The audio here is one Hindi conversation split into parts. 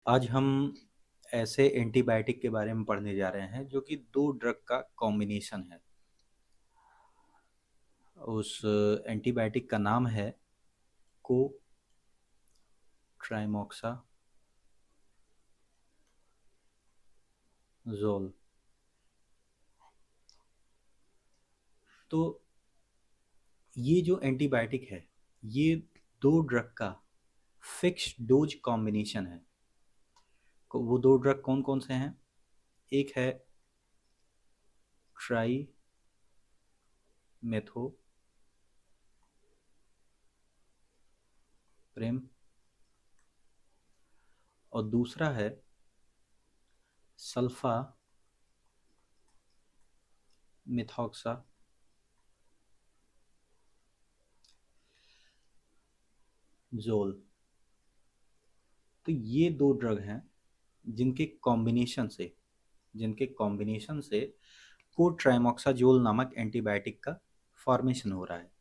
आज हम ऐसे एंटीबायोटिक के बारे में पढ़ने जा रहे हैं जो कि दो ड्रग का कॉम्बिनेशन है। उस एंटीबायोटिक का नाम है को ट्राइमोक्साजोल। तो ये जो एंटीबायोटिक है, ये दो ड्रग का फिक्स्ड डोज कॉम्बिनेशन है। वो दो ड्रग कौन कौन से हैं? एक है ट्राई मेथोप्रेम और दूसरा है सल्फा मिथॉक्साजोल। तो ये दो ड्रग हैं जिनके कॉम्बिनेशन से कोट्राइमोक्साजोल नामक एंटीबायोटिक का फॉर्मेशन हो रहा है।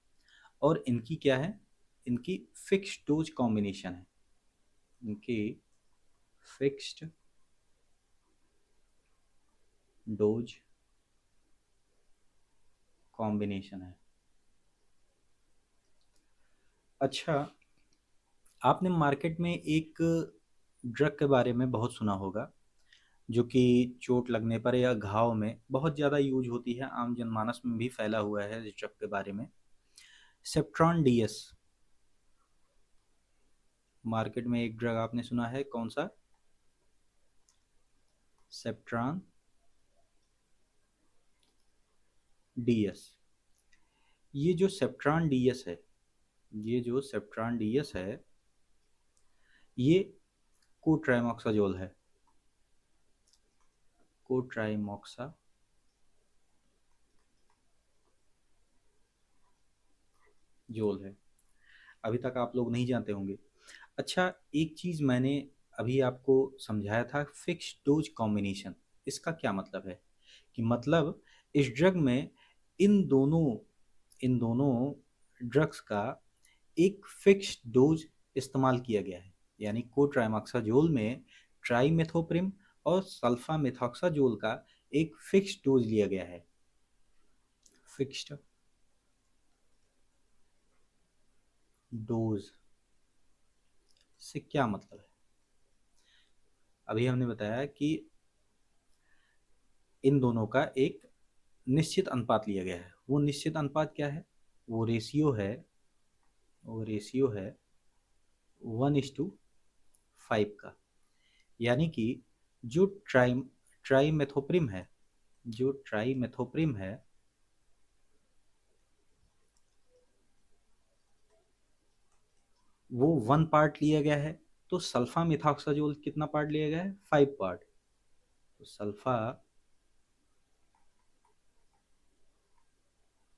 और इनकी क्या है? इनकी फिक्स्ड डोज कॉम्बिनेशन है। इनकी फिक्स्ड डोज कॉम्बिनेशन है। अच्छा, आपने मार्केट में एक ड्रग के बारे में बहुत सुना होगा जो कि चोट लगने पर या घाव में बहुत ज़्यादा यूज होती है, आम जनमानस में भी फैला हुआ है इस ड्रग के बारे में। सेप्ट्रॉन डीएस। मार्केट में एक ड्रग आपने सुना है, कौन सा? सेप्ट्रॉन डीएस। ये जो सेप्ट्रॉन डीएस है, ये कोट्राइमोक्साजोल है। कोट्राइमोक्साजोल है। अभी तक आप लोग नहीं जानते होंगे। अच्छा, एक चीज़ मैंने अभी आपको समझाया था, फिक्स्ड डोज कॉम्बिनेशन। इसका क्या मतलब है? कि मतलब इस ड्रग में इन दोनों इन दोनों ड्रग्स का एक फिक्स्ड डोज इस्तेमाल किया गया है। यानी कोट्राइमोक्साजोल में ट्राइमेथोप्रिम और सल्फामेथोक्साजोल का एक फिक्स्ड डोज लिया गया है। फिक्स्ड डोज से क्या मतलब है? अभी हमने बताया कि इन दोनों का एक निश्चित अनुपात लिया गया है। वो निश्चित अनुपात क्या है? वो रेशियो है वो रेशियो है 1:5 का। यानी कि जो ट्राइमेथोप्रिम है जो ट्राइमेथोप्रिम है वो 1 पार्ट लिया गया है। तो सल्फा मिथॉक्साजोल कितना पार्ट लिया गया है? 5 पार्ट। तो सल्फा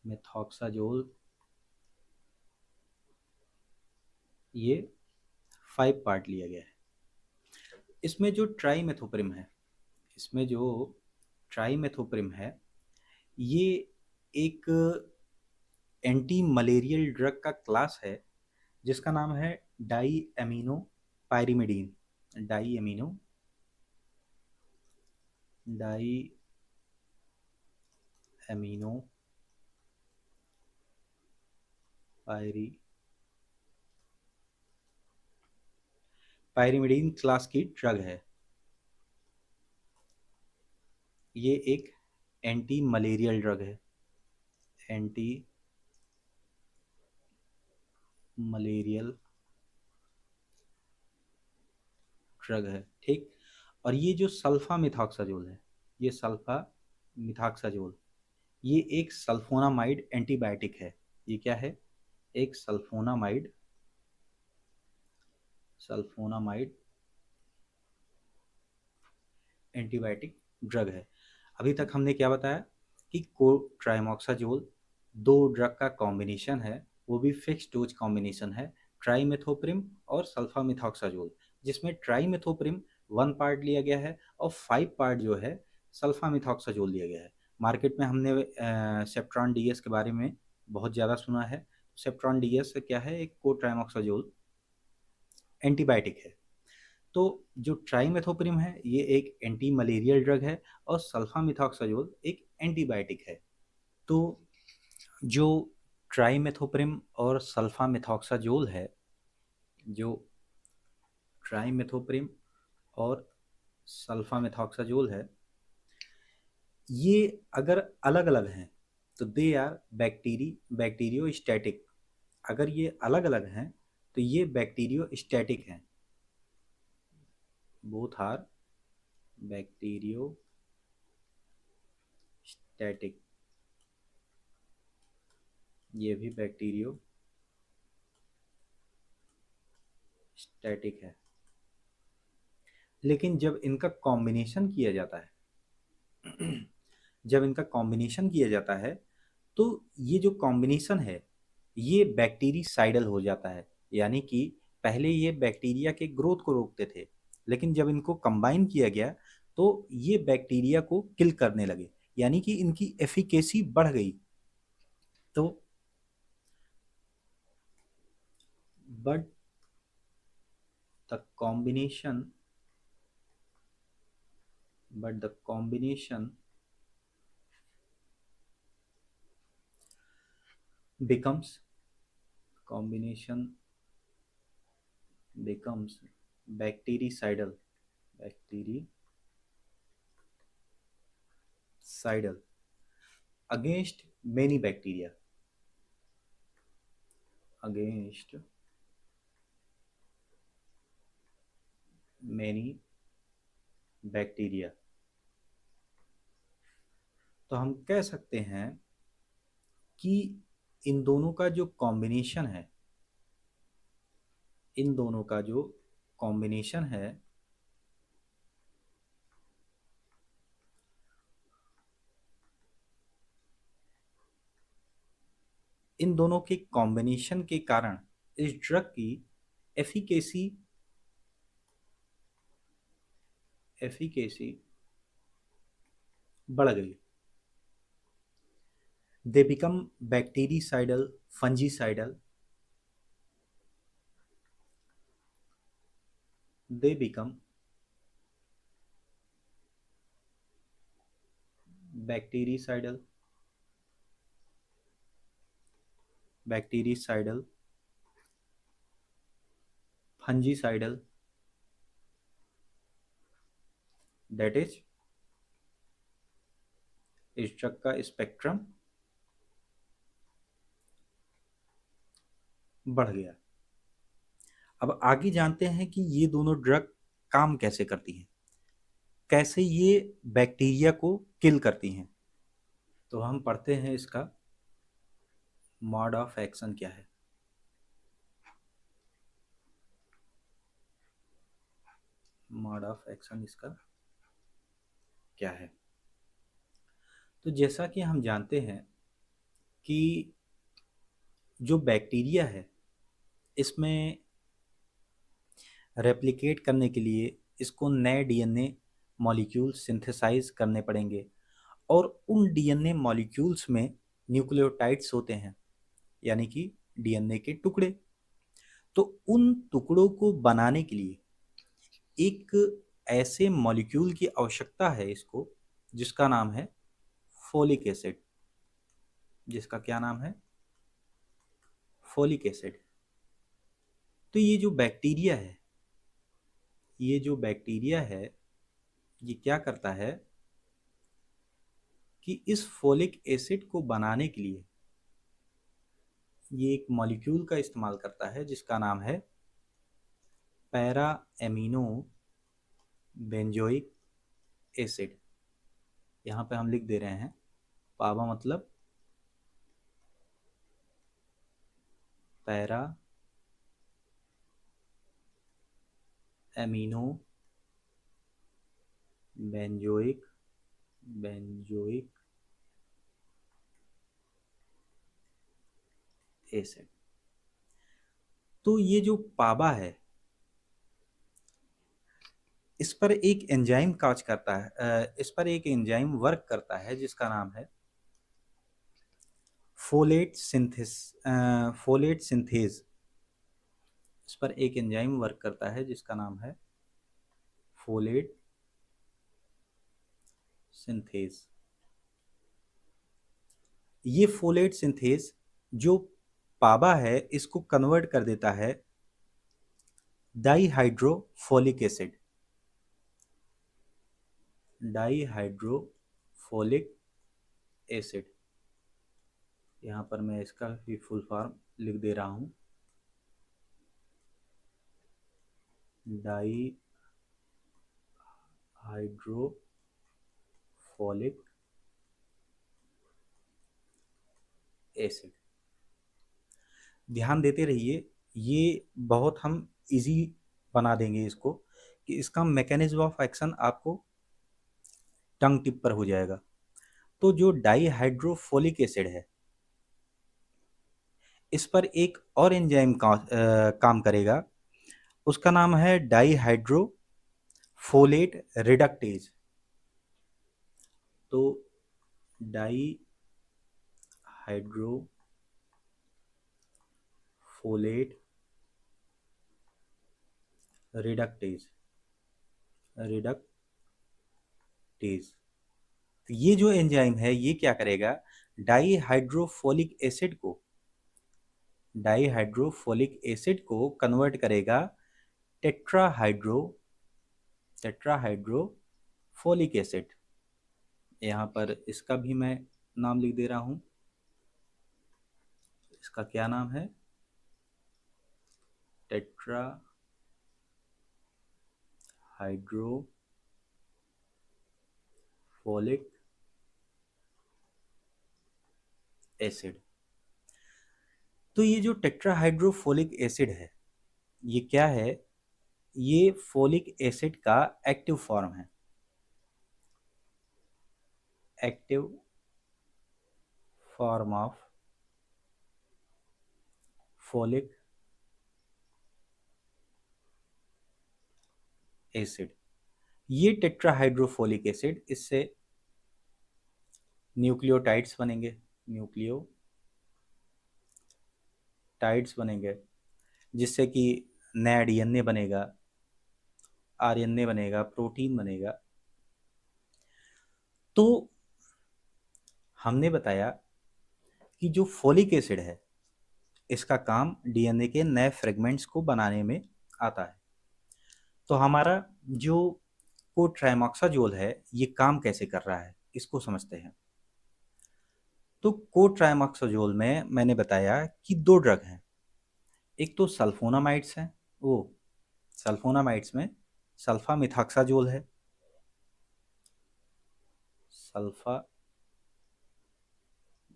मिथॉक्साजोल ये 5 पार्ट लिया गया है। इसमें जो ट्राइमेथोप्रिम है, ये एक एंटी मलेरियल ड्रग का क्लास है जिसका नाम है di amino pyrimidine. Di amino pyrimidine class की ड्रग है। ये एक एंटी मलेरियल ड्रग है। एंटी मलेरियल ड्रग है, ठीक। और ये जो सल्फा मिथॉक्साजोल है, ये एक सल्फोनामाइड एंटीबायोटिक है। ये क्या है? एक सल्फोनामाइड एंटीबायोटिक ड्रग है। अभी तक हमने क्या बताया कि कोट्राइमोक्साजोल दो ड्रग का कॉम्बिनेशन है, वो भी फिक्स डोज कॉम्बिनेशन है, ट्राइमेथोप्रिम और सल्फामिथॉक्साजोल, जिसमें ट्राइमेथोप्रिम 1 पार्ट लिया गया है और 5 पार्ट जो है सल्फामिथॉक्साजोल लिया गया है। मार्केट में हमने सेप्ट्रॉन डीएस के बारे में बहुत ज़्यादा सुना है। सेप्ट्रॉन डीएस क्या है? एक कोट्राइमोक्साजोल एंटीबायोटिक है। तो जो ट्राइमेथोप्रिम है ये एक एंटी मलेरियल ड्रग है और सल्फामिथॉक्साजोल एक एंटीबायोटिक है। तो जो ट्राइमेथोप्रिम और सल्फामिथॉक्साजोल है, जो ट्राइमेथोप्रिम और सल्फामेथॉक्साजोल है, ये अगर अलग अलग हैं तो दे आर बैक्टीरियोस्टैटिक। अगर ये अलग अलग हैं तो ये बैक्टीरियोस्टैटिक हैं। बोथ आर बैक्टीरियोस्टैटिक, ये भी बैक्टीरियोस्टैटिक है। लेकिन जब इनका कॉम्बिनेशन किया जाता है जब इनका कॉम्बिनेशन किया जाता है तो ये जो कॉम्बिनेशन है ये बैक्टीरिसाइडल हो जाता है। यानी कि पहले ये बैक्टीरिया के ग्रोथ को रोकते थे, लेकिन जब इनको कंबाइन किया गया तो ये बैक्टीरिया को किल करने लगे, यानी कि इनकी एफिकेसी बढ़ गई। तो but the combination becomes combination becomes bactericidal against many bacteria, against many bacteria. तो हम कह सकते हैं कि इन दोनों का जो कॉम्बिनेशन है, इन दोनों का जो कॉम्बिनेशन है इन दोनों के कॉम्बिनेशन के कारण इस ड्रग की एफिकेसी बढ़ गई। They become bactericidal, fungicidal, they become bactericidal, fungicidal, that is इस ड्रग का स्पेक्ट्रम बढ़ गया। अब आगे जानते हैं कि ये दोनों ड्रग काम कैसे करती हैं, कैसे ये बैक्टीरिया को किल करती हैं। तो हम पढ़ते हैं इसका मोड ऑफ एक्शन क्या है। मोड ऑफ एक्शन इसका क्या है। तो जैसा कि हम जानते हैं कि जो बैक्टीरिया है इसमें रेप्लिकेट करने के लिए इसको नए डीएनए मॉलिक्यूल सिंथेसाइज करने पड़ेंगे और उन डीएनए मॉलिक्यूल्स में न्यूक्लियोटाइड्स होते हैं, यानी कि डीएनए के टुकड़े। तो उन टुकड़ों को बनाने के लिए एक ऐसे मॉलिक्यूल की आवश्यकता है इसको, जिसका नाम है फोलिक एसिड। जिसका क्या नाम है? Folic acid. तो ये जो बैक्टीरिया है, ये क्या करता है कि इस फोलिक एसिड को बनाने के लिए ये एक मॉलिक्यूल का इस्तेमाल करता है जिसका नाम है पैरा एमिनो बेंजोइक एसिड। यहाँ पे हम लिख दे रहे हैं पाबा मतलब पैरा एमिनो बेंजोइक एसिड। तो ये जो पाबा है इस पर एक एंजाइम काज करता है, इस पर एक एंजाइम वर्क करता है जिसका नाम है फोलेट सिंथेज। इस पर एक एंजाइम वर्क करता है जिसका नाम है फोलेट सिंथेज। ये फोलेट सिंथेज जो पाबा है इसको कन्वर्ट कर देता है डाईहाइड्रोफोलिक एसिड, डाईहाइड्रोफोलिक एसिड। यहाँ पर मैं इसका भी फुल फॉर्म लिख दे रहा हूँ, डाईहाइड्रोफोलिक एसिड। ध्यान देते रहिए, ये बहुत हम इजी बना देंगे इसको कि इसका मैकेनिज्म ऑफ एक्शन आपको टंग टिप पर हो जाएगा। तो जो डाईहाइड्रोफोलिक एसिड है इस पर एक और एंजाइम काम करेगा, उसका नाम है डाईहाइड्रोफोलेट रिडक्टेज। तो डाईहाइड्रोफोलेट रिडक्टेज, रिडक्टेज। तो ये जो एंजाइम है ये क्या करेगा, डाईहाइड्रोफोलिक एसिड को, डाईहाइड्रोफोलिक एसिड को कन्वर्ट करेगा टेट्राहाइड्रोफोलिक एसिड। यहाँ पर इसका भी मैं नाम लिख दे रहा हूँ, इसका क्या नाम है, टेट्राहाइड्रोफोलिक एसिड। तो ये जो टेट्राहाइड्रोफोलिक एसिड है ये क्या है, ये फोलिक एसिड का एक्टिव फॉर्म है, active form of folic acid. ये टेट्राहाइड्रोफोलिक एसिड, इससे न्यूक्लियोटाइड्स बनेंगे, न्यूक्लियोटाइड्स बनेंगे जिससे कि नया डीएनए बनेगा, आरएनए बनेगा, प्रोटीन बनेगा। तो हमने बताया कि जो फोलिक एसिड है इसका काम डीएनए के नए फ्रेगमेंट्स को बनाने में आता है। तो हमारा जो कोट्राइमोक्साजोल है ये काम कैसे कर रहा है इसको समझते हैं। तो कोट्राइमोक्साजोल में मैंने बताया कि दो ड्रग हैं, एक तो सल्फोनामाइड्स हैं, वो सल्फोनामाइड्स में सल्फा मिथाक्साजोल है, सल्फा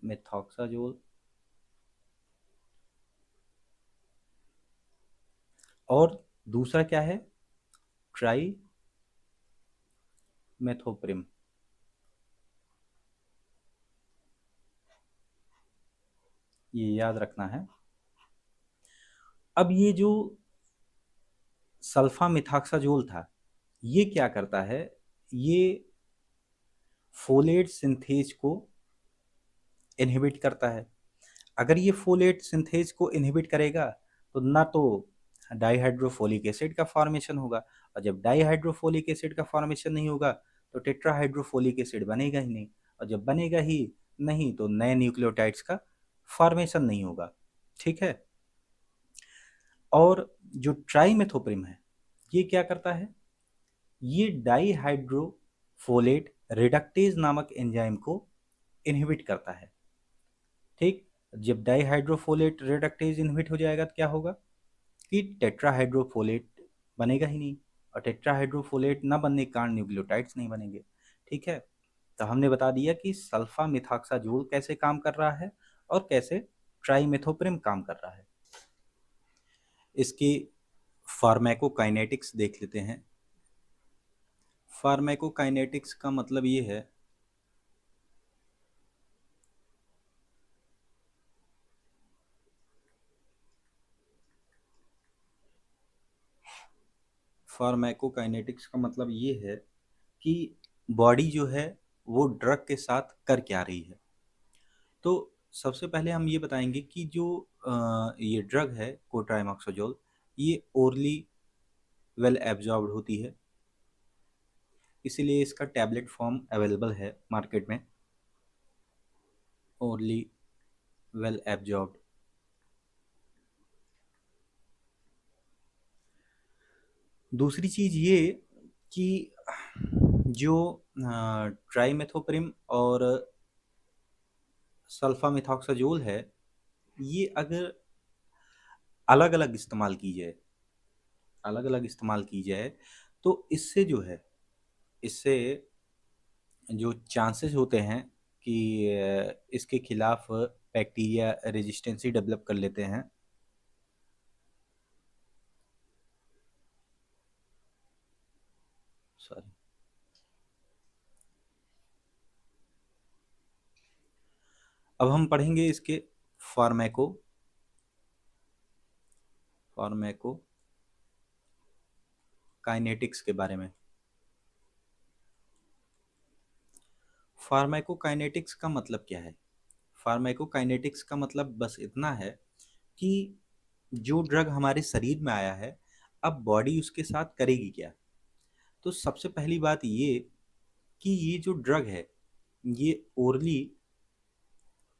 मिथाक्साजोल, और दूसरा क्या है, ट्राई मेथोप्रिम। ये याद रखना है। अब ये जो सल्फा मिथाक्साजोल था ये क्या करता है, ये फोलेट सिंथेज को इनहिबिट करता है। अगर ये फोलेट सिंथेज को इनहिबिट करेगा तो ना तो डाईहाइड्रोफोलिक एसिड का फॉर्मेशन होगा, और जब डाईहाइड्रोफोलिक एसिड का फॉर्मेशन नहीं होगा तो टेट्राहाइड्रोफोलिक एसिड बनेगा ही नहीं, और जब बनेगा ही नहीं तो नए न्यूक्लियोटाइड्स का फॉर्मेशन नहीं होगा। ठीक है। और जो ट्राइमेथोप्रिम है ये क्या करता है, ये डाईहाइड्रोफोलेट रिडक्टेज नामक एंजाइम को इनहिबिट करता है। ठीक, जब डाईहाइड्रोफोलेट रिडक्टेज इनहिबिट हो जाएगा तो क्या होगा कि टेट्राहाइड्रोफोलेट बनेगा ही नहीं, और टेट्राहाइड्रोफोलेट ना बनने के कारण न्यूक्लियोटाइड्स नहीं बनेंगे। ठीक है। तो हमने बता दिया कि सल्फा मिथाक्साजोल कैसे काम कर रहा है और कैसे ट्राइमेथोप्रिम काम कर रहा है। इसकी फार्माकोकाइनेटिक्स देख लेते हैं। फार्माकोकाइनेटिक्स का मतलब ये है फार्माकोकाइनेटिक्स का मतलब ये है कि बॉडी जो है वो ड्रग के साथ कर क्या रही है। तो सबसे पहले हम ये बताएंगे कि जो ये ड्रग है कोट्राइमोक्साजोल, ये ओरली वेल एब्जॉर्ब्ड होती है, इसीलिए इसका टैबलेट फॉर्म अवेलेबल है मार्केट में, ओनली वेल एब्जॉर्ब्ड। दूसरी चीज़ ये कि जो ट्राइमेथोप्रिम और सल्फामेथॉक्साजोल है, ये अगर अलग अलग इस्तेमाल की जाए, अलग अलग इस्तेमाल की जाए तो इससे जो है, इससे जो चांसेस होते हैं कि इसके खिलाफ बैक्टीरिया रेजिस्टेंसी डेवलप कर लेते हैं। सॉरी, अब हम पढ़ेंगे इसके फार्मेको फार्मेको काइनेटिक्स के बारे में। फार्मेकोकाइनेटिक्स का मतलब क्या है? फार्मेकोकाइनेटिक्स का मतलब बस इतना है कि जो ड्रग हमारे शरीर में आया है, अब बॉडी उसके साथ करेगी क्या। तो सबसे पहली बात ये कि ये जो ड्रग है, ये ओरली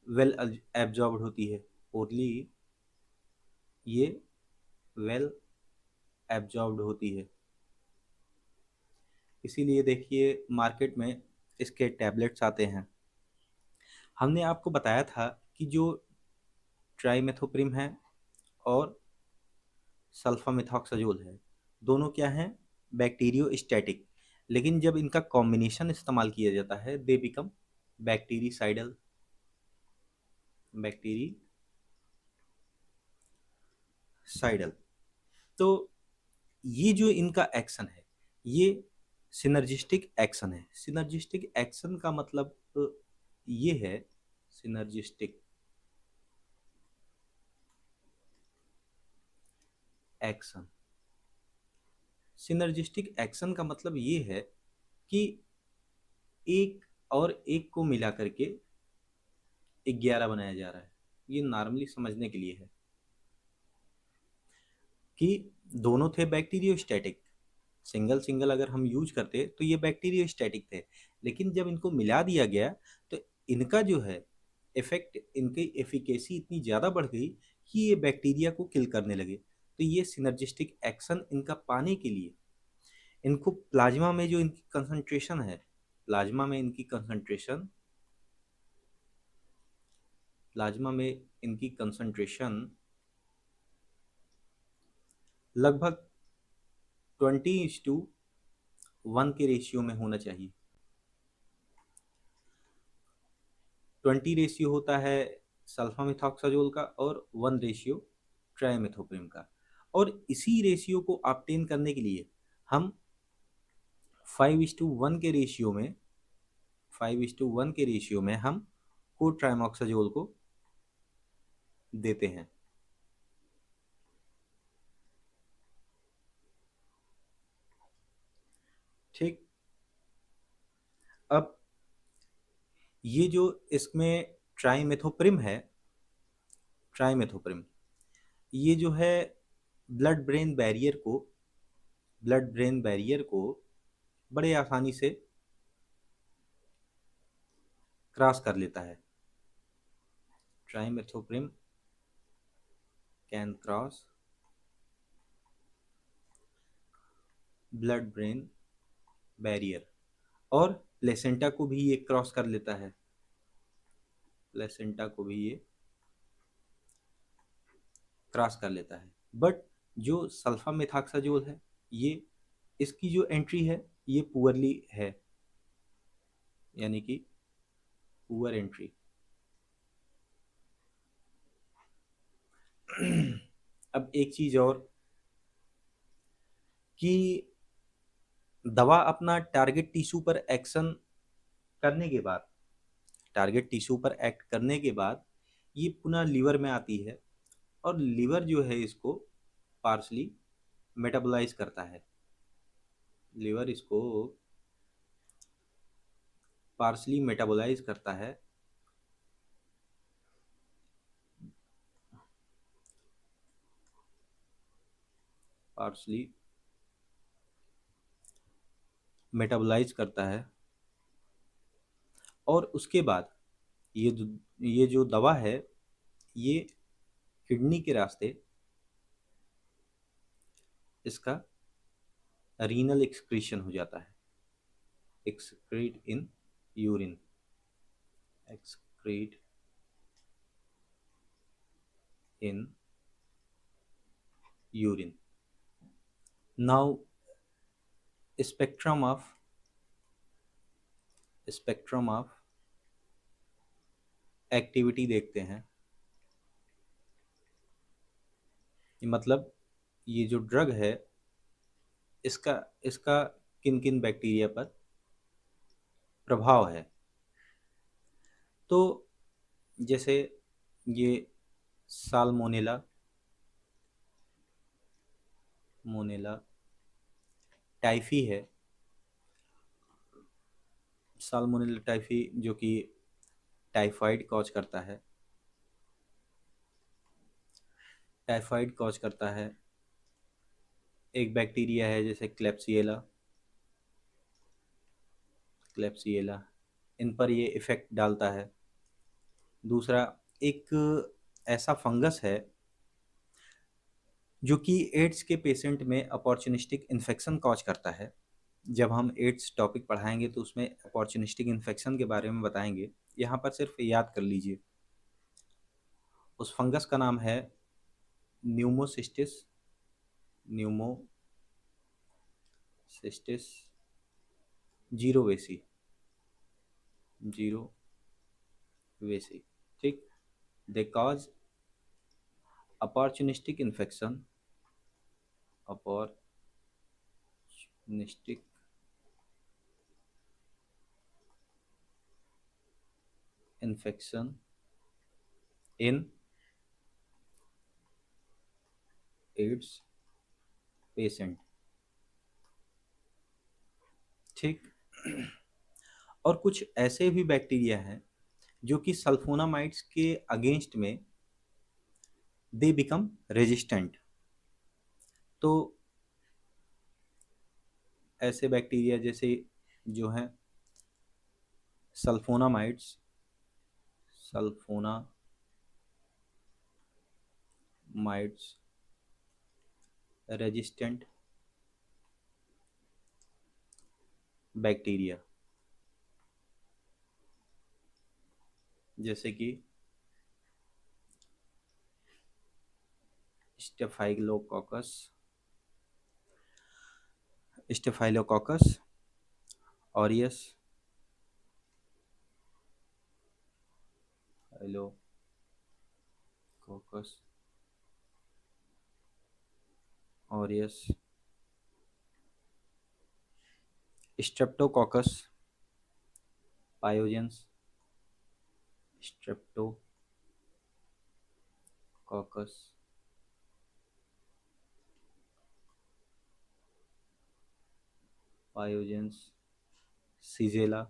वेल एब्जॉर्ब्ड होती है। ओरली ये वेल एब्जॉर्ब्ड होती है, इसीलिए देखिए मार्केट में इसके टैबलेट्स आते हैं। हमने आपको बताया था कि जो ट्राइमेथोप्रिम है और सल्फामेथॉक्साजोल है, दोनों क्या हैं? बैक्टीरियोस्टैटिक। लेकिन जब इनका कॉम्बिनेशन इस्तेमाल किया जाता है, दे बिकम बैक्टीरिसाइडल। बैक्टीरिसाइडल। तो ये जो इनका एक्शन है, ये सिनर्जिस्टिक एक्शन है। सिनर्जिस्टिक एक्शन का मतलब ये है, सिनर्जिस्टिक एक्शन। सिनर्जिस्टिक एक्शन का मतलब ये है कि एक और एक को मिला करके 11 बनाया जा रहा है। ये नॉर्मली समझने के लिए है कि दोनों थे बैक्टीरियोस्टैटिक। सिंगल सिंगल अगर हम यूज करते तो ये बैक्टीरियोस्टैटिक थे, लेकिन जब इनको मिला दिया गया तो इनका जो है इफेक्ट, इनकी एफिकेसी इतनी ज़्यादा बढ़ गई कि ये बैक्टीरिया को किल करने लगे। तो ये सिनर्जिस्टिक एक्शन इनका पाने के लिए इनको प्लाज्मा में जो इनकी कंसंट्रेशन है, प्लाज्मा में इनकी कंसंट्रेशन प्लाज्मा में इनकी कंसंट्रेशन लगभग 20:1 के रेशियो में होना चाहिए। 20 रेशियो होता है सल्फामेथॉक्साजोल का और 1 रेशियो ट्राइमेथोप्रिम का। और इसी रेशियो को ऑब्टेन करने के लिए हम 5:1 के रेशियो में 5:1 के रेशियो में हम कोट्राइमोक्साजोल को देते हैं। ठीक। अब ये जो इसमें ट्राइमेथोप्रिम है, ट्राइमेथोप्रिम ये जो है ब्लड ब्रेन बैरियर को ब्लड ब्रेन बैरियर को बड़े आसानी से क्रॉस कर लेता है। Trimethoprim can cross blood brain barrier, और प्लेसेंटा को भी ये क्रॉस कर लेता है। प्लेसेंटा को भी ये क्रॉस कर लेता है। बट जो सल्फा मेथाक्साजोल है, ये इसकी जो एंट्री है ये पुअरली है, यानी कि पुअर एंट्री। अब एक चीज और कि दवा अपना टारगेट टिश्यू पर एक्शन करने के बाद, टारगेट टिश्यू पर एक्ट करने के बाद ये पुनः लीवर में आती है, और लीवर जो है इसको पार्शली मेटाबोलाइज करता है। लीवर इसको पार्शली मेटाबोलाइज करता है। पार्शली मेटाबोलाइज करता है, और उसके बाद ये जो दवा है ये किडनी के रास्ते इसका रीनल एक्सक्रीशन हो जाता है, excrete in urine, excrete in urine. Now spectrum of spectrum of activity देखते हैं। मतलब ये जो ड्रग है इसका इसका किन किन बैक्टीरिया पर प्रभाव है। तो जैसे ये साल्मोनेला, मोनेला टाइफी है, साल्मोनेला टाइफी जो कि टाइफाइड कॉज करता है, टाइफाइड कॉज करता है। एक बैक्टीरिया है जैसे क्लेप्सिएला, क्लेप्सिएला इन पर ये इफेक्ट डालता है। दूसरा एक ऐसा फंगस है जो कि एड्स के पेशेंट में अपॉर्चुनिस्टिक इन्फेक्शन कॉज करता है। जब हम एड्स टॉपिक पढ़ाएंगे तो उसमें अपॉर्चुनिस्टिक इन्फेक्शन के बारे में बताएंगे, यहाँ पर सिर्फ याद कर लीजिए। उस फंगस का नाम है न्यूमोसिस्टिस, न्यूमोसिस्टिस जीरोवेसी, जीरोवेसी। ठीक, they cause opportunistic infection, opportunistic infection in AIDS patient। ठीक, और कुछ ऐसे भी बैक्टीरिया हैं जो कि सल्फोनामाइड्स के अगेंस्ट में दे बिकम रेजिस्टेंट। तो ऐसे बैक्टीरिया जैसे जो हैं सल्फोनामाइड्स, सल्फोनामाइड्स रेजिस्टेंट बैक्टीरिया, जैसे कि staphylococcus, staphylococcus aureus, staphylococcus aureus, streptococcus pyogenes, streptococcus pyogenes, shigella,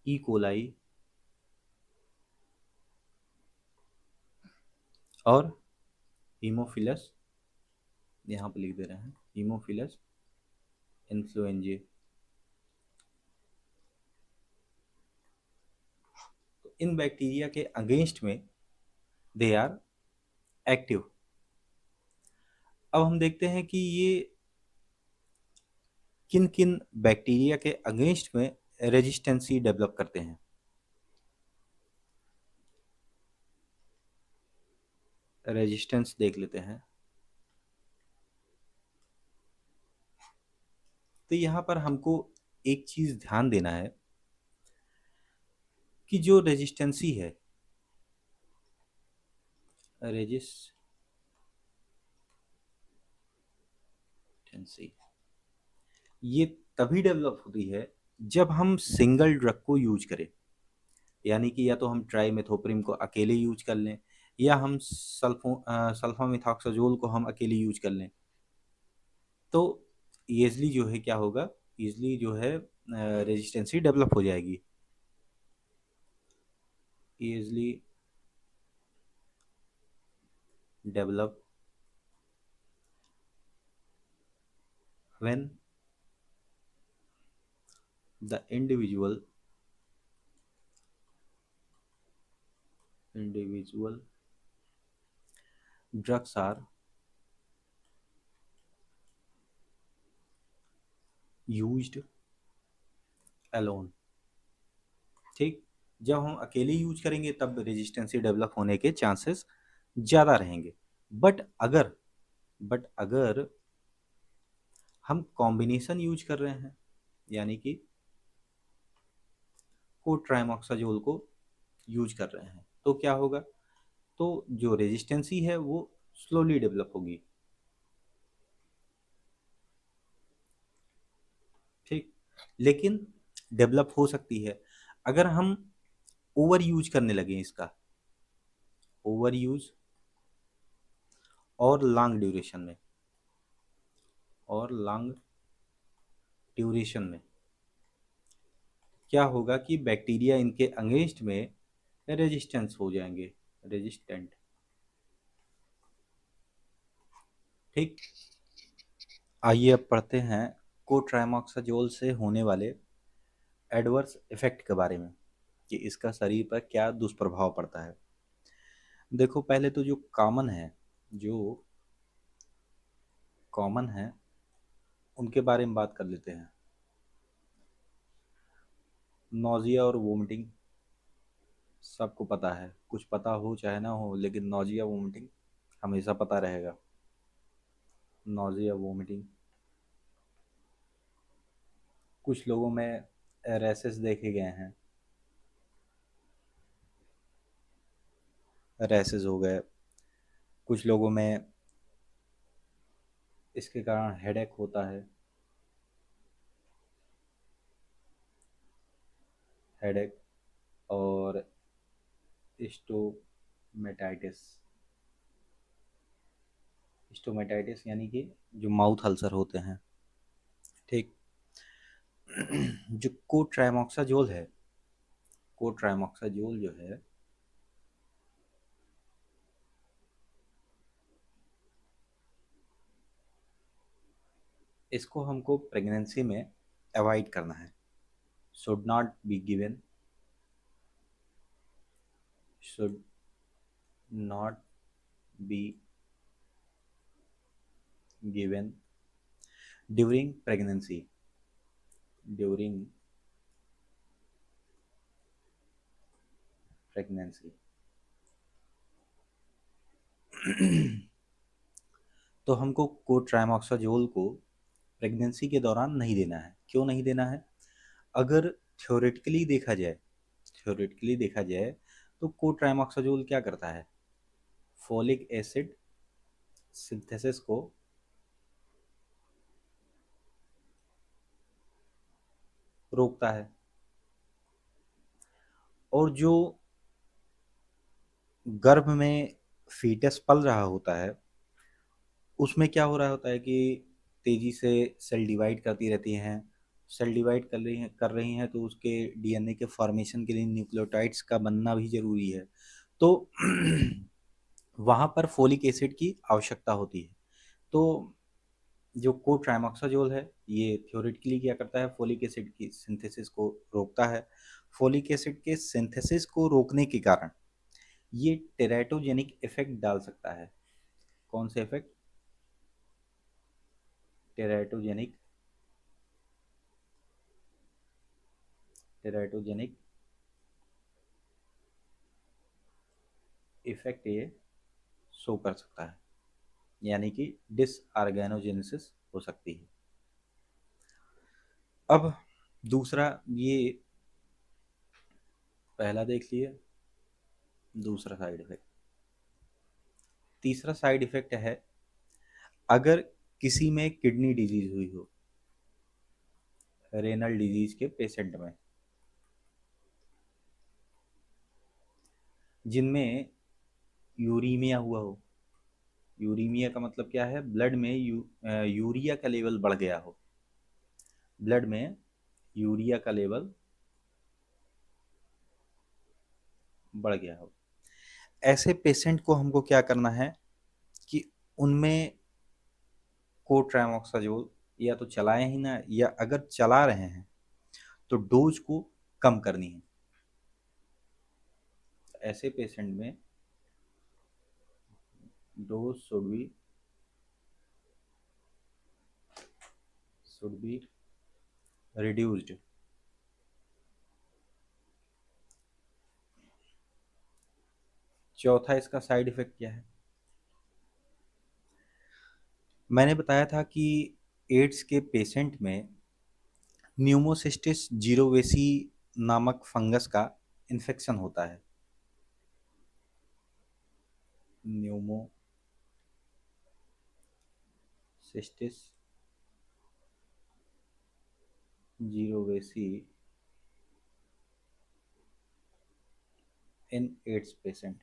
E coli और हीमोफिलस, यहाँ पे लिख दे रहे हैं हीमोफिलस इन्फ्लुएंजाe। तो इन बैक्टीरिया के अगेंस्ट में दे आर एक्टिव। अब हम देखते हैं कि ये किन किन बैक्टीरिया के अगेंस्ट में रेजिस्टेंसी डेवलप करते हैं। रेजिस्टेंस देख लेते हैं। तो यहाँ पर हमको एक चीज ध्यान देना है कि जो रेजिस्टेंसी है, रेजिस्टेंसी ये तभी डेवलप होती है जब हम सिंगल ड्रग को यूज करें। यानी कि या तो हम ट्राइमेथोप्रिम को अकेले यूज कर लें, या हम सल्फामिथॉक्साजोल को हम अकेले यूज कर लें। तो ईजली जो है क्या होगा, ईजली जो है रेजिस्टेंसी डेवलप हो जाएगी। Easily develop when the individual drugs are used alone। ठीक। जब हम अकेले यूज करेंगे तब रेजिस्टेंसी डेवलप होने के चांसेस ज़्यादा रहेंगे। बट अगर बट अगर हम कॉम्बिनेशन यूज कर रहे हैं, यानी कि कोट्राइमोक्साजोल को यूज कर रहे हैं, तो क्या होगा? तो जो रेजिस्टेंसी है वो स्लोली डेवलप होगी। ठीक। लेकिन डेवलप हो सकती है अगर हम ओवर यूज करने लगे इसका, ओवर यूज और लॉन्ग ड्यूरेशन में, और लॉन्ग ड्यूरेशन में क्या होगा कि बैक्टीरिया इनके अगेंस्ट में रेजिस्टेंस हो जाएंगे, रेजिस्टेंट। ठीक। आइए अब पढ़ते हैं कोट्राइमोक्साजोल से होने वाले एडवर्स इफेक्ट के बारे में, कि इसका शरीर पर क्या दुष्प्रभाव पड़ता है। देखो, पहले तो जो कॉमन है उनके बारे में बात कर लेते हैं। नोजिया और वोमिटिंग सबको पता है, कुछ पता हो चाहे ना हो, लेकिन नोजिया वोमिटिंग हमेशा पता रहेगा। नोजिया वोमिटिंग, कुछ लोगों में रैसेस देखे गए हैं, रैसेस हो गए। कुछ लोगों में इसके कारण हेडेक होता है, हेडेक और स्टोमेटाइटिस। स्टोमेटाइटिस यानी कि जो माउथ अल्सर होते हैं। ठीक। जो कोट्राइमोक्साजोल है, कोट्राइमोक्साजोल जो है इसको हमको प्रेगनेंसी में अवॉइड करना है। Should not be given, should not be given during pregnancy, during pregnancy. तो हमको कोट्राइमोक्साजोल को प्रेगनेंसी के दौरान नहीं देना है। क्यों नहीं देना है? अगर थ्योरेटिकली देखा जाए तो कोट्राइमोक्साजोल क्या करता है? फोलिक एसिड सिंथेसिस को रोकता है। और जो गर्भ में फीटस पल रहा होता है उसमें क्या हो रहा होता है कि तेजी से सेल डिवाइड करती रहती हैं। सेल डिवाइड कर रही हैं तो उसके डीएनए के फॉर्मेशन के लिए न्यूक्लियोटाइड्स का बनना भी जरूरी है। तो वहाँ पर फोलिक एसिड की आवश्यकता होती है। तो जो कोट्राइमोक्साजोल है ये थ्योरेटिकली क्या करता है? फोलिक एसिड की सिंथेसिस को रोकता है। फोलिक एसिड के सिंथेसिस को रोकने के कारण ये टेराटोजेनिक इफेक्ट डाल सकता है। कौन से इफेक्ट? टेराटोजेनिक, टेराटोजेनिक इफेक्ट ये शो कर सकता है, यानी कि डिसऑर्गेनोजेनेसिस हो सकती है। अब दूसरा, ये पहला देख लिए, दूसरा साइड इफेक्ट। तीसरा साइड इफेक्ट है अगर किसी में किडनी डिजीज हुई हो, रेनल डिजीज के पेशेंट में, जिनमें यूरीमिया हुआ हो। यूरीमिया का मतलब क्या है? ब्लड में यूरिया का लेवल बढ़ गया हो, ब्लड में यूरिया का लेवल बढ़ गया हो। ऐसे पेशेंट को हमको क्या करना है कि उनमें कोट्राइमोक्साजोल या तो चलाएं ही ना, या अगर चला रहे हैं तो डोज को कम करनी है। ऐसे पेशेंट में डोज शुड बी रिड्यूस्ड। चौथा इसका साइड इफेक्ट क्या है? मैंने बताया था कि एड्स के पेशेंट में न्यूमोसिस्टिस जीरोवेसी नामक फंगस का इन्फेक्शन होता है। न्यूमोसिस्टिस जीरोवेसी इन एड्स पेशेंट।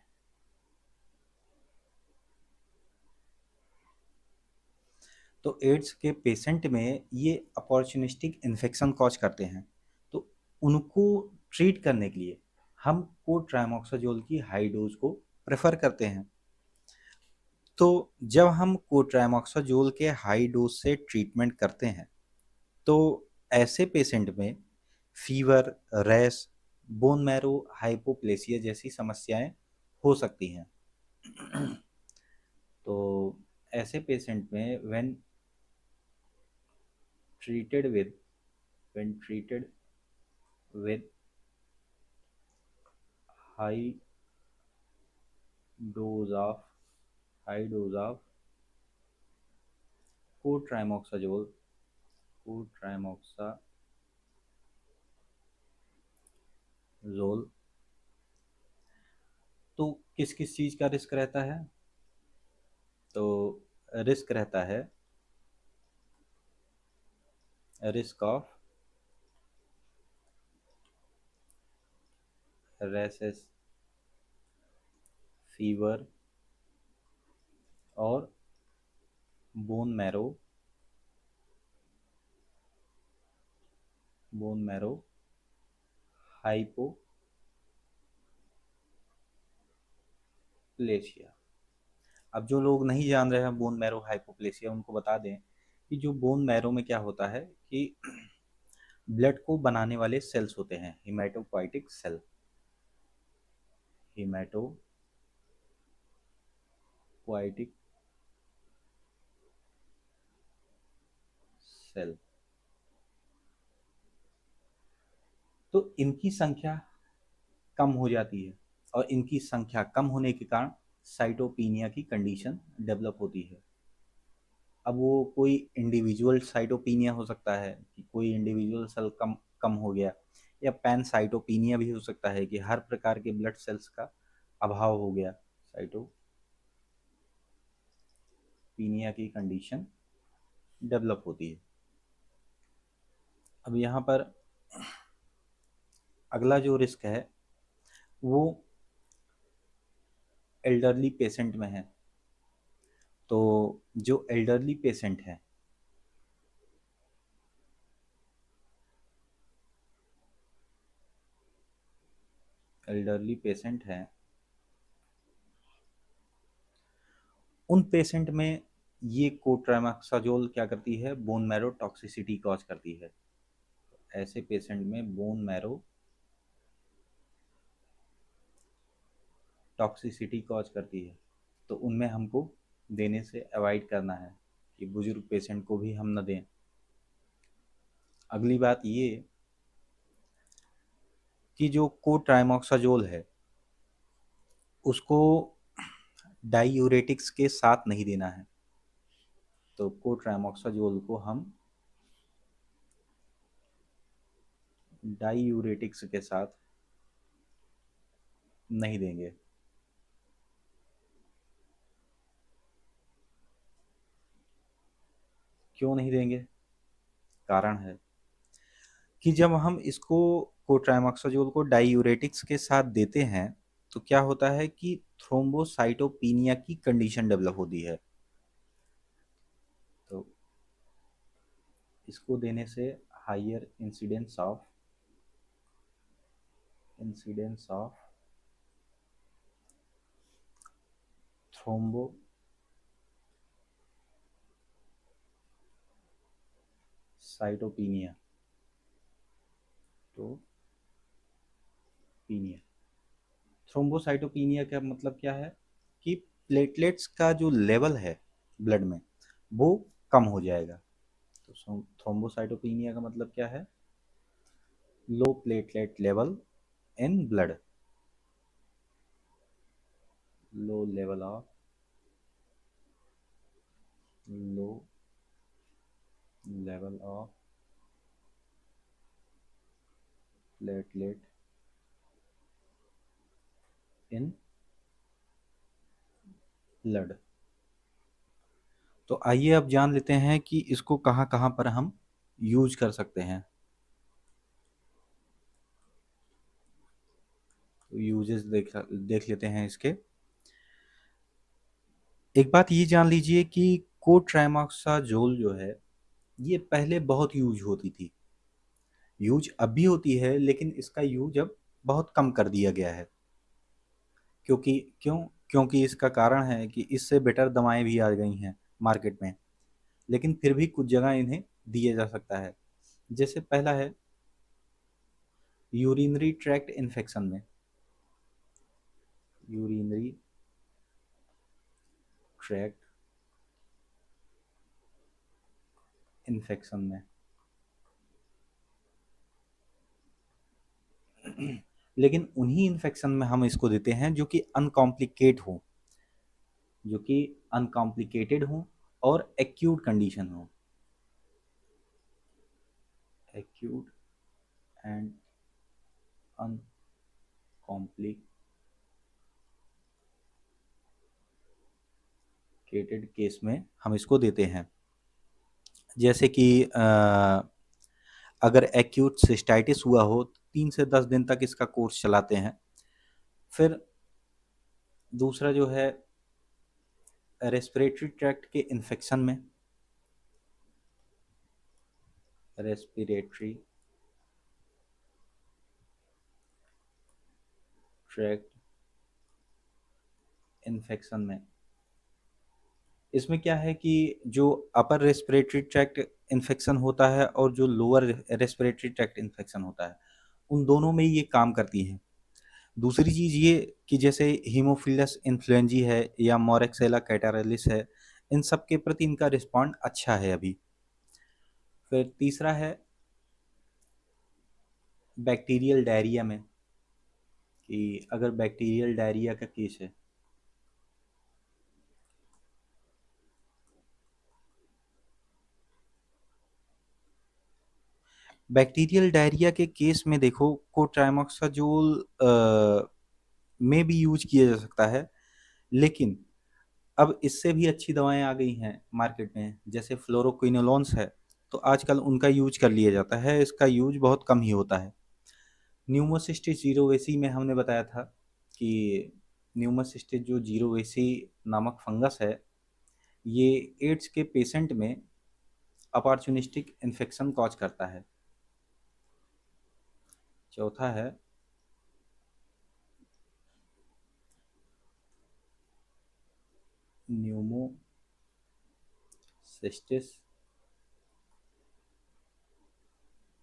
तो एड्स के पेशेंट में ये अपॉर्चुनिस्टिक इन्फेक्शन कॉज करते हैं, तो उनको ट्रीट करने के लिए हम कोट्राइमोक्साजोल की हाई डोज को प्रेफर करते हैं। तो जब हम कोट्राइमोक्साजोल के हाई डोज से ट्रीटमेंट करते हैं तो ऐसे पेशेंट में fever, rash, bone marrow hypoplasia जैसी समस्याएं हो सकती हैं। तो ऐसे पेशेंट में treated with when treated with high dose of high dose of cotrimoxazole cotrimoxazole तो किस किस चीज़ का रिस्क रहता है? तो रिस्क रहता है रिस्क ऑफ रैशेस, फीवर और बोन मैरो हाइपोप्लेशिया। अब जो लोग नहीं जान रहे हैं बोन मैरो हाइपोप्लेशिया, उनको बता दें कि जो बोन मैरो में क्या होता है कि ब्लड को बनाने वाले सेल्स होते हैं, हिमेटोपोइटिक हिमेटोपोइटिक सेल। तो इनकी संख्या कम हो जाती है, और इनकी संख्या कम होने के कारण साइटोपीनिया की कंडीशन डेवलप होती है। अब वो कोई इंडिविजुअल साइटोपीनिया हो सकता है कि कोई इंडिविजुअल सेल कम कम हो गया, या पैन साइटोपीनिया भी हो सकता है कि हर प्रकार के ब्लड सेल्स का अभाव हो गया, साइटोपीनिया की कंडीशन डेवलप होती है। अब यहाँ पर अगला जो रिस्क है वो एल्डरली पेशेंट में है। तो जो एल्डरली पेशेंट है, एल्डरली पेशेंट है उन पेशेंट में ये कोट्रामाक्साजोल क्या करती है, बोन मैरो टॉक्सिसिटी कॉज करती है। ऐसे पेशेंट में बोन मैरो टॉक्सिसिटी कॉज करती है, तो उनमें हमको देने से अवॉइड करना है कि बुजुर्ग पेशेंट को भी हम न दें। अगली बात ये कि जो कोट्राइमोक्साजोल है उसको डाईयूरेटिक्स के साथ नहीं देना है। तो कोट्राइमोक्साजोल को हम डाईयूरेटिक्स के साथ नहीं देंगे। क्यों नहीं देंगे? कारण है कि जब हम इसको कोट्राइमोक्साजोल को डाईयूरेटिक्स के साथ देते हैं तो क्या होता है कि थ्रोम्बोसाइटोपीनिया की कंडीशन डेवलप होती है। तो इसको देने से higher incidence of thrombo thrombocytopenia, तो पीनिया, थ्रोम्बोसाइटोपिनिया का मतलब क्या है कि प्लेटलेट्स का जो लेवल है ब्लड में वो कम हो जाएगा। तो थ्रोम्बोसाइटोपिनिया का मतलब क्या है? Low platelet level in blood, low level of, low level of platelet in blood. तो आइए अब जान लेते हैं कि इसको कहाँ कहाँ पर हम यूज कर सकते हैं। तो यूजेस देख लेते हैं इसके। एक बात ये जान लीजिए कि कोट्राइमोक्साजोल जो है ये पहले बहुत यूज होती थी, यूज अब भी होती है, लेकिन इसका यूज अब बहुत कम कर दिया गया है। क्योंकि क्यों? क्योंकि इसका कारण है कि इससे बेटर दवाएं भी आ गई हैं मार्केट में, लेकिन फिर भी कुछ जगह इन्हें दिया जा सकता है। जैसे पहला है यूरिनरी ट्रैक्ट इन्फेक्शन में, यूरिनरी ट्रैक्ट इन्फेक्शन में। लेकिन उन्हीं इन्फेक्शन में हम इसको देते हैं जो कि अनकॉम्प्लिकेट हो, जो कि अनकॉम्प्लिकेटेड हो और एक्यूट कंडीशन हो, एक्यूट एंड अनकॉम्प्लिकेटेड केस में हम इसको देते हैं। जैसे कि अगर एक्यूट सिस्टाइटिस हुआ हो तो 3 से 10 दिन तक इसका कोर्स चलाते हैं। फिर दूसरा जो है रेस्पिरेटरी ट्रैक्ट के इन्फेक्शन में, रेस्पिरेटरी ट्रैक्ट इन्फेक्शन में, इसमें क्या है कि जो अपर रेस्पिरेटरी ट्रैक्ट इन्फेक्शन होता है और जो लोअर रेस्पिरेटरी ट्रैक्ट इन्फेक्शन होता है उन दोनों में ये काम करती हैं। दूसरी चीज़ ये कि जैसे हीमोफिलस इन्फ्लुएंजी है या मोरेक्सेला कैटारालिस है, इन सब के प्रति इनका रिस्पॉन्ड अच्छा है अभी। फिर तीसरा है बैक्टीरियल डायरिया में, कि अगर बैक्टीरियल डायरिया का केस है, बैक्टीरियल डायरिया के केस में देखो कोट्राइमोक्साजोल में भी यूज किया जा सकता है, लेकिन अब इससे भी अच्छी दवाएं आ गई हैं मार्केट में, जैसे फ्लोरोक्विनोलोन्स है, तो आजकल उनका यूज कर लिया जाता है, इसका यूज बहुत कम ही होता है। न्यूमोसिस्टिस जीरोवेसी में हमने बताया था कि न्यूमोसिस्टिस जो जीरोवेसी नामक फंगस है ये एड्स के पेशेंट में अपॉर्चुनिस्टिक इन्फेक्शन कॉज करता है। चौथा है न्यूमोसिस्टिस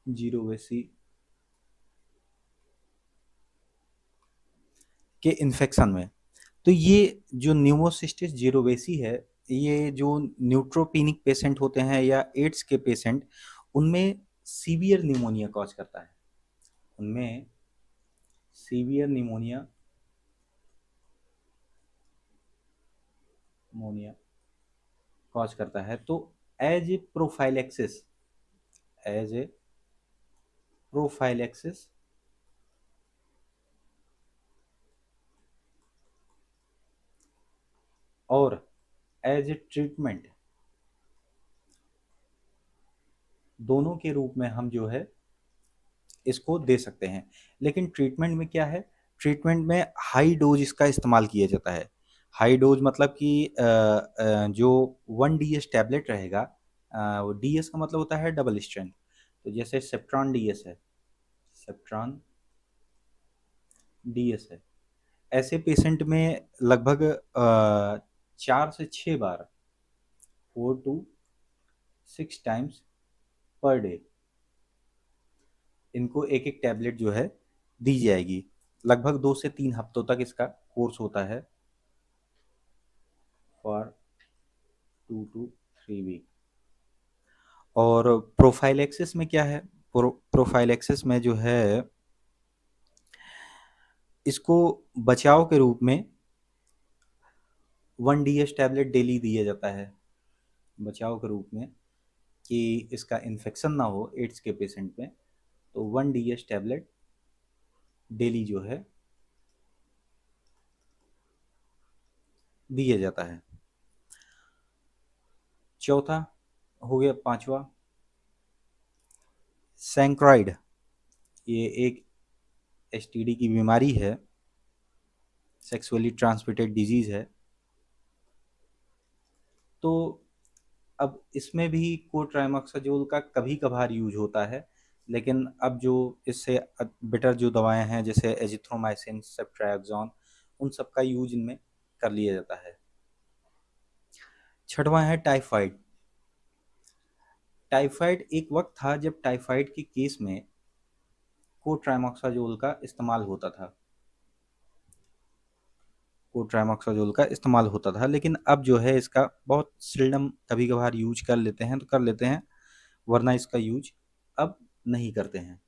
जीरोवेसी के इन्फेक्शन में। तो ये जो न्यूमोसिस्टिस जीरोवेसी है, ये जो न्यूट्रोपिनिक पेशेंट होते हैं या एड्स के पेशेंट, उनमें सीवियर निमोनिया कॉज करता है, उनमें सीवियर निमोनिया मोनिया कॉज करता है। तो as a prophylaxis, as a prophylaxis और एज ए ट्रीटमेंट, दोनों के रूप में हम जो है इसको दे सकते हैं। लेकिन ट्रीटमेंट में क्या है, ट्रीटमेंट में हाई डोज इसका इस्तेमाल किया जाता है। हाई डोज मतलब कि जो 1 DS टैबलेट रहेगा, वो DS का मतलब होता है डबल स्ट्रेंथ, तो जैसे सेप्ट्रॉन DS है, सेप्ट्रॉन DS है, ऐसे पेशेंट में लगभग 4 से 6 बार, 4 to 6 टाइम्स पर डे इनको एक एक टैबलेट जो है दी जाएगी। लगभग 2 से 3 हफ्तों तक इसका कोर्स होता है, फॉर 2 to 3 वीक। और प्रोफाइलेक्सिस में क्या है, प्रोफाइलेक्सिस में जो है इसको बचाव के रूप में 1 DS टैबलेट डेली दिया जाता है, बचाव के रूप में कि इसका इन्फेक्शन ना हो एड्स के पेशेंट में। तो 1 DS टैबलेट डेली जो है दिया जाता है। चौथा हो गया, पांचवा, सैंक्राइड। ये एक STD की बीमारी है, सेक्सुअली ट्रांसमिटेड डिजीज है। तो अब इसमें भी कोट्राइमोक्साजोल का कभी कभार यूज होता है, लेकिन अब जो इससे बेटर जो दवाएं हैं जैसे एजिथ्रोमाइसिन, सेफ्ट्राक्सोन, उन सब का यूज इनमें कर लिया जाता है। छठवां है टाइफाइड। टाइफाइड एक वक्त था जब टाइफाइड के केस में कोट्राइमोक्साजोल का इस्तेमाल होता था, कोट्राइमोक्साजोल का इस्तेमाल होता था, लेकिन अब जो है इसका बहुत सिल्डम कभी कभार यूज कर लेते हैं तो कर लेते हैं, वरना इसका यूज अब नहीं करते हैं।